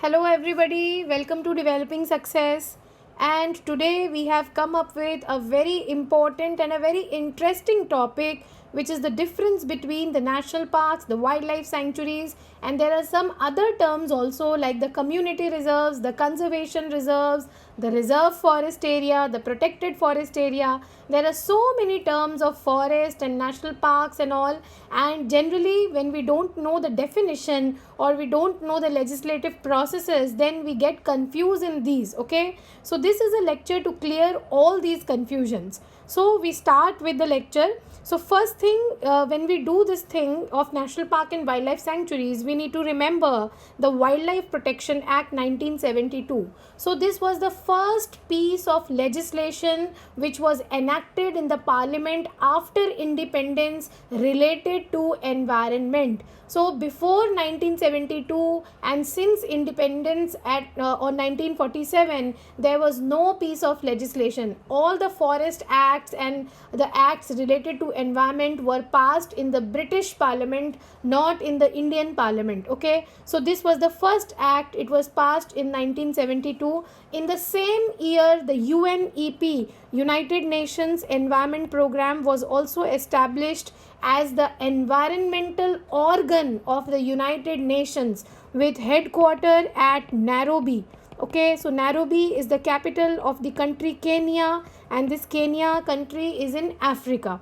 Hello, everybody. Welcome to Developing Success. And today we have come up with a very important and a very interesting topic, which is the difference between the national parks, the wildlife sanctuaries, and there are some other terms also like the community reserves, the conservation reserves, the reserve forest area, the protected forest area. There are so many terms of forest and national parks and all, and generally when we don't know the definition or we don't know the legislative processes, then we get confused in these. Okay, so this is a lecture to clear all these confusions. So we start with the lecture. So first thing, when we do this thing of national park and wildlife sanctuaries, we need to remember the Wildlife Protection Act 1972. So this was the first piece of legislation which was enacted in the parliament after independence related to environment. So before 1972 and since independence on 1947, there was no piece of legislation. All the forest acts and the acts related to environment were passed in the British Parliament, not in the Indian Parliament. Okay, so this was the first act. It was passed in 1972. In the same year, the UNEP, United Nations Environment Program, was also established as the environmental organ of the United Nations with headquarters at Nairobi. Okay, so Nairobi is the capital of the country Kenya, and this Kenya country is in Africa.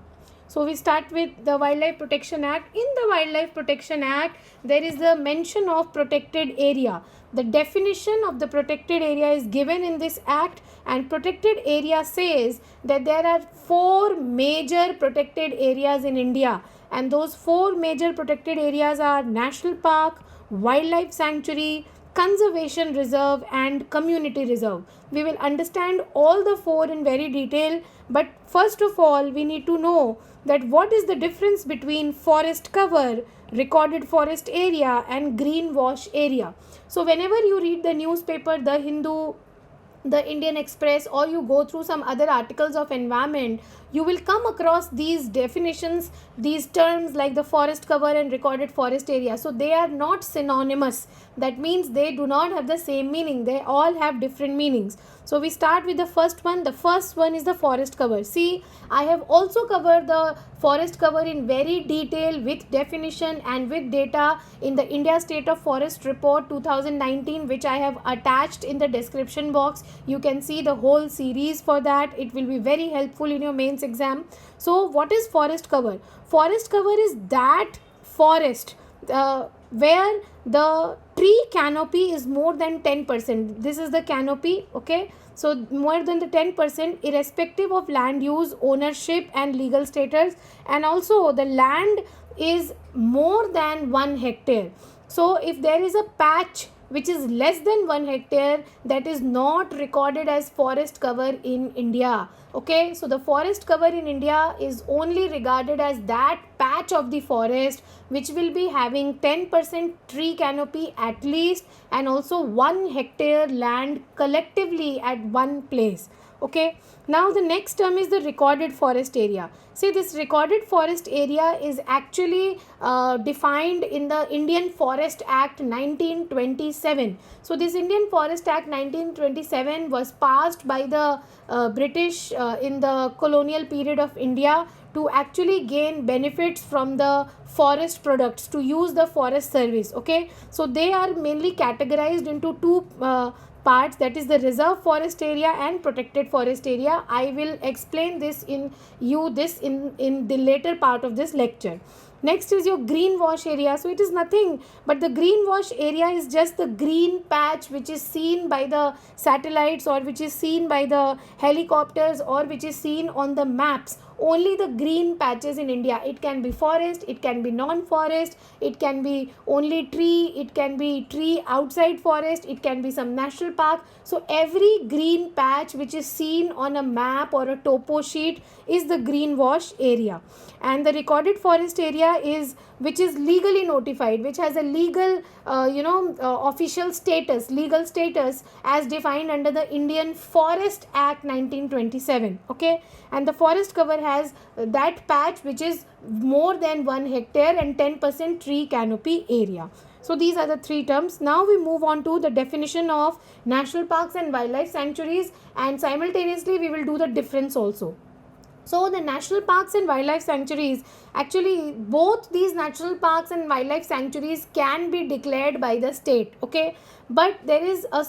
So we start with the Wildlife Protection Act. In the Wildlife Protection Act, there is the mention of protected area. The definition of the protected area is given in this act, and protected area says that there are four major protected areas in India, and those four major protected areas are National Park, Wildlife Sanctuary, Conservation Reserve and Community Reserve. We will understand all the four in very detail, but first of all we need to know that what is the difference between forest cover, recorded forest area and green wash area. So whenever you read the newspaper, the Hindu, the Indian Express, or you go through some other articles of environment, you will come across these definitions, these terms like the forest cover and recorded forest area. So they are not synonymous. That means they do not have the same meaning. They all have different meanings. So we start with the first one. The first one is the forest cover. See, I have also covered the forest cover in very detail with definition and with data in the India State of Forest Report 2019, which I have attached in the description box. You can see the whole series for that. It will be very helpful in your mains exam. So what is forest cover? Forest cover is that forest where the tree canopy is more than 10%. This is the canopy. Okay, so more than the 10% irrespective of land use, ownership and legal status, and also the land is more than 1 hectare. So if there is a patch which is less than 1 hectare, that is not recorded as forest cover in India. Okay, so the forest cover in India is only regarded as that patch of the forest which will be having 10% tree canopy at least, and also 1 hectare land collectively at one place. Okay, now the next term is the recorded forest area. See, this recorded forest area is actually defined in the Indian Forest Act 1927. So this Indian Forest Act 1927 was passed by the British in the colonial period of India to actually gain benefits from the forest products, to use the forest service. Okay, so they are mainly categorized into two parts, that is the reserve forest area and protected forest area. I will explain this in the later part of this lecture. Next is your green wash area. So it is nothing but the green wash area is just the green patch which is seen by the satellites, or which is seen by the helicopters, or which is seen on the maps. Only the green patches in India. It can be forest, it can be non-forest, it can be only tree, it can be tree outside forest, it can be some national park. So every green patch which is seen on a map or a topo sheet is the green wash area. And the recorded forest area is which is legally notified, which has a legal official status, legal status as defined under the Indian Forest Act 1927. Okay, and the forest cover has that patch which is more than 1 hectare and 10% tree canopy area. So these are the three terms. Now we move on to the definition of national parks and wildlife sanctuaries, and simultaneously we will do the difference also. So the national parks and wildlife sanctuaries, actually both these national parks and wildlife sanctuaries can be declared by the state, okay, but there is a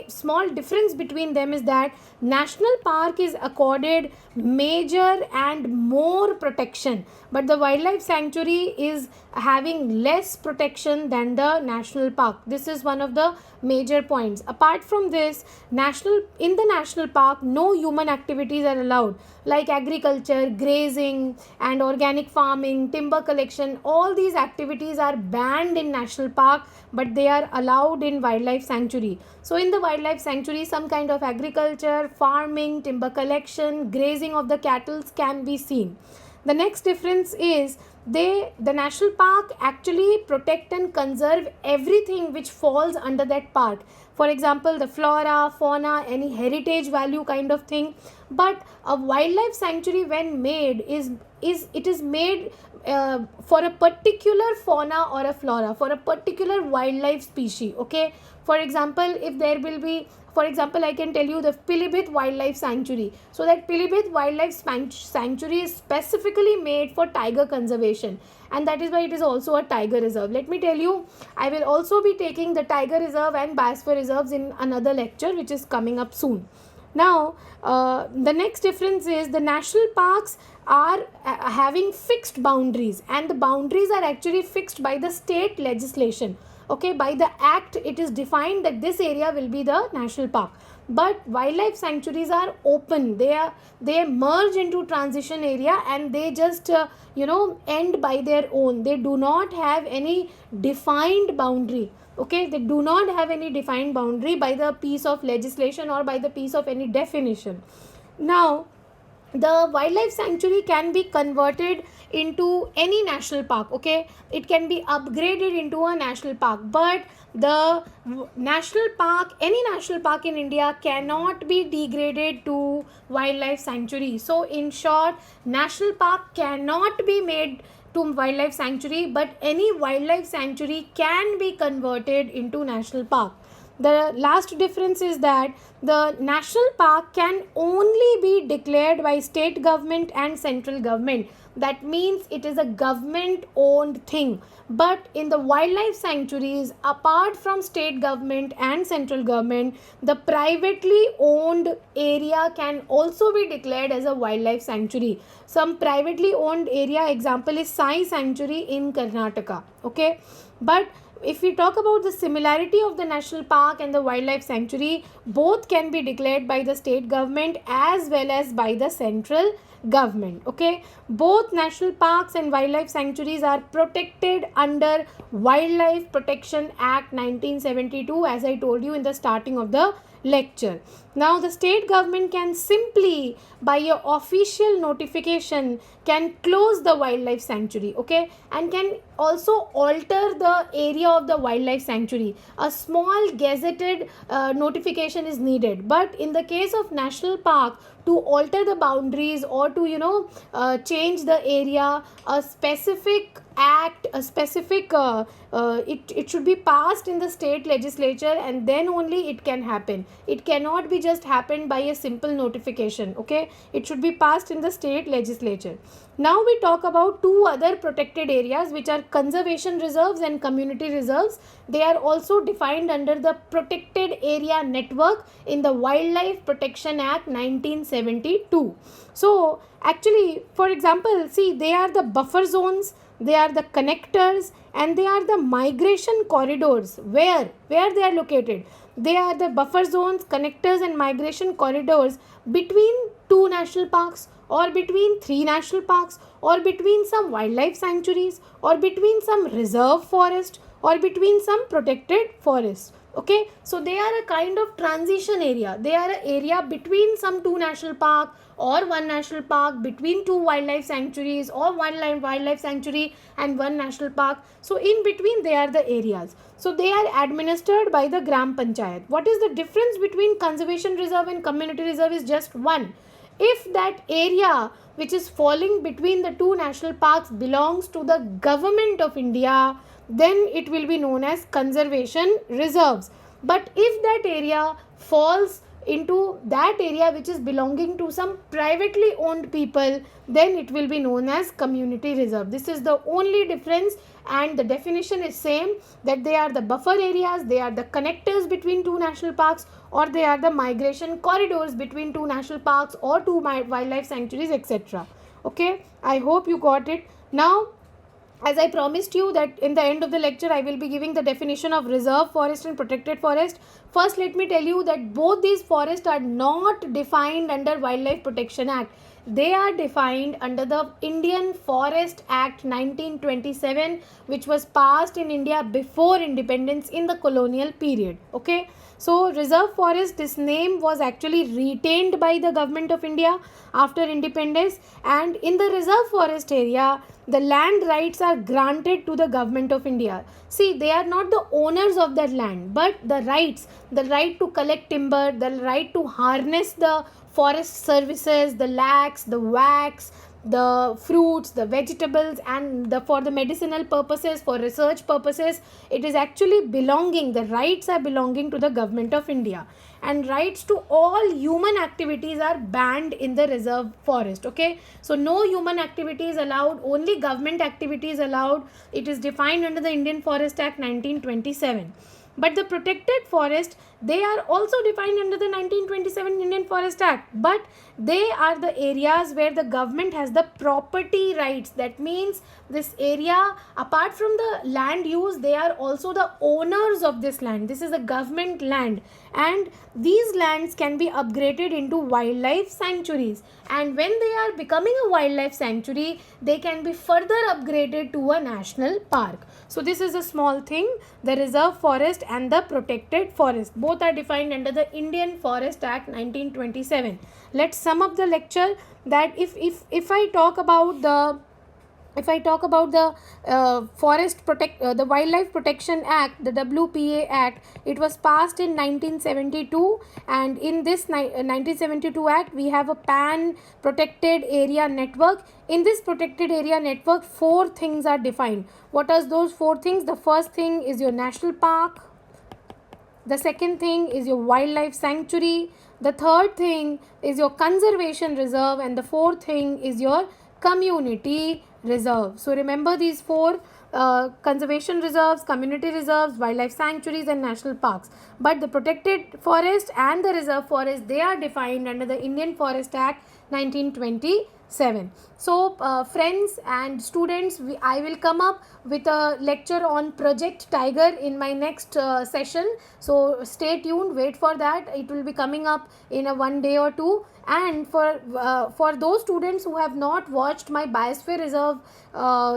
small difference between them, is that national park is accorded major and more protection, but the wildlife sanctuary is having less protection than the national park. This is one of the major points. Apart from this, in the national park no human activities are allowed, like agriculture, grazing and organic farming, timber collection. All these activities are banned in national park, but they are allowed in wildlife sanctuary. So in the wildlife sanctuary, some kind of agriculture, farming, timber collection, grazing of the cattle can be seen. The next difference is the national park actually protect and conserve everything which falls under that park. For example, the flora, fauna, any heritage value kind of thing. But a wildlife sanctuary when made is it is made for a particular fauna or a flora, for a particular wildlife species, okay. For example, if there will be, for example, I can tell you the Pilibhit Wildlife Sanctuary. So that Pilibhit Wildlife Sanctuary is specifically made for tiger conservation, and that is why it is also a tiger reserve. Let me tell you, I will also be taking the tiger reserve and biosphere reserves in another lecture which is coming up soon. Now, the next difference is the national parks are having fixed boundaries, and the boundaries are actually fixed by the state legislation. Okay, by the act it is defined that this area will be the national park. But wildlife sanctuaries are open. They merge into transition area, and they just end by their own. They do not have any defined boundary. Okay, they do not have any defined boundary by the piece of legislation or by the piece of any definition. Now, the wildlife sanctuary can be converted into any national park, okay. It can be upgraded into a national park, but the national park, any national park in India cannot be degraded to wildlife sanctuary. So in short, national park cannot be made to wildlife sanctuary, but any wildlife sanctuary can be converted into national park. The last difference is that the national park can only be declared by state government and central government. That means it is a government owned thing. But in the wildlife sanctuaries, apart from state government and central government, the privately owned area can also be declared as a wildlife sanctuary. Some privately owned area example is Sai Sanctuary in Karnataka, okay. But if we talk about the similarity of the national park and the wildlife sanctuary, both can be declared by the state government as well as by the central government, okay. Both national parks and wildlife sanctuaries are protected under Wildlife Protection Act 1972, as I told you in the starting of the lecture. Now the state government can simply by your official notification can close the wildlife sanctuary, okay, and can also alter the area of the wildlife sanctuary. A small gazetted notification is needed, but in the case of national park, to alter the boundaries or to change the area, a specific act, a specific it should be passed in the state legislature, and then only it can happen. It cannot be just happened by a simple notification, okay. It should be passed in the state legislature. Now we talk about two other protected areas, which are conservation reserves and community reserves. They are also defined under the protected area network in the Wildlife Protection Act 1972. So actually, for example, see, they are the buffer zones, they are the connectors, and they are the migration corridors. Where they are located? They are the buffer zones, connectors and migration corridors between two national parks, or between three national parks, or between some wildlife sanctuaries, or between some reserve forest, or between some protected forests. Okay, so they are a kind of transition area. They are an area between some two national park or one national park, between two wildlife sanctuaries or one wildlife sanctuary and one national park. So in between they are the areas. So they are administered by the Gram Panchayat. What is the difference between conservation reserve and community reserve is just one. If that area which is falling between the two national parks belongs to the government of India, then it will be known as conservation reserves. But if that area falls into that area which is belonging to some privately owned people, then it will be known as community reserve. This is the only difference, and the definition is same, that they are the buffer areas, they are the connectors between two national parks, or they are the migration corridors between two national parks or two wildlife sanctuaries, etc. Okay, I hope you got it. Now, as I promised you that in the end of the lecture I will be giving the definition of reserve forest and protected forest. First, let me tell you that both these forests are not defined under Wildlife Protection Act. They are defined under the Indian Forest Act 1927, which was passed in India before independence in the colonial period. Okay, so reserve forest, this name was actually retained by the government of India after independence, and in the reserve forest area the land rights are granted to the government of India. See, they are not the owners of that land, but the rights, the right to collect timber, the right to harness the forest services, the lacs, the wax, the fruits, the vegetables, and for the medicinal purposes, for research purposes, it is actually belonging, the rights are belonging to the government of India. And rights to all human activities are banned in the reserve forest. Okay, so no human activities allowed, only government activities allowed. It is defined under the Indian Forest Act 1927. But the protected forest, they are also defined under the 1927 Indian Forest Act, but they are the areas where the government has the property rights. That means this area, apart from the land use, they are also the owners of this land. This is a government land, and these lands can be upgraded into wildlife sanctuaries, and when they are becoming a wildlife sanctuary, they can be further upgraded to a national park. So this is a small thing, the reserve forest and the protected forest, both are defined under the Indian Forest Act 1927. Let's sum up the lecture, that if I talk about the the Wildlife Protection Act, the WPA Act, it was passed in 1972, and in this 1972 Act we have a pan protected area network. In this protected area network, four things are defined. What are those four things? The first thing is your national park, the second thing is your wildlife sanctuary, the third thing is your conservation reserve, and the fourth thing is your community reserve. So remember these four: conservation reserves, community reserves, wildlife sanctuaries, and national parks. But the protected forest and the reserve forest, they are defined under the Indian Forest Act 1927. So friends and students, I will come up with a lecture on Project Tiger in my next session. So stay tuned, wait for that. It will be coming up in a one day or two. And for those students who have not watched my Biosphere Reserve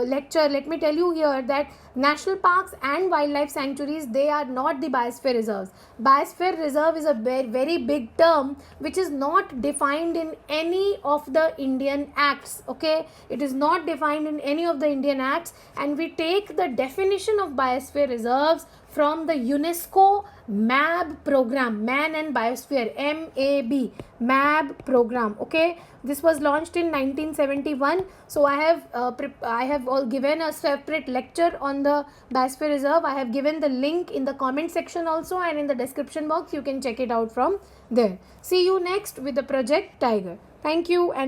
lecture, let me tell you here that national parks and wildlife sanctuaries, they are not the biosphere reserves. Biosphere reserve is a very big term which is not defined in any of the Indian acts. Okay, it is not defined in any of the Indian acts, and we take the definition of biosphere reserves from the UNESCO MAB program, Man and Biosphere, MAB, MAB program. Okay, this was launched in 1971. So I have given a separate lecture on the Biosphere Reserve. I have given the link in the comment section also, and in the description box you can check it out from there. See you next with the Project Tiger. Thank you. And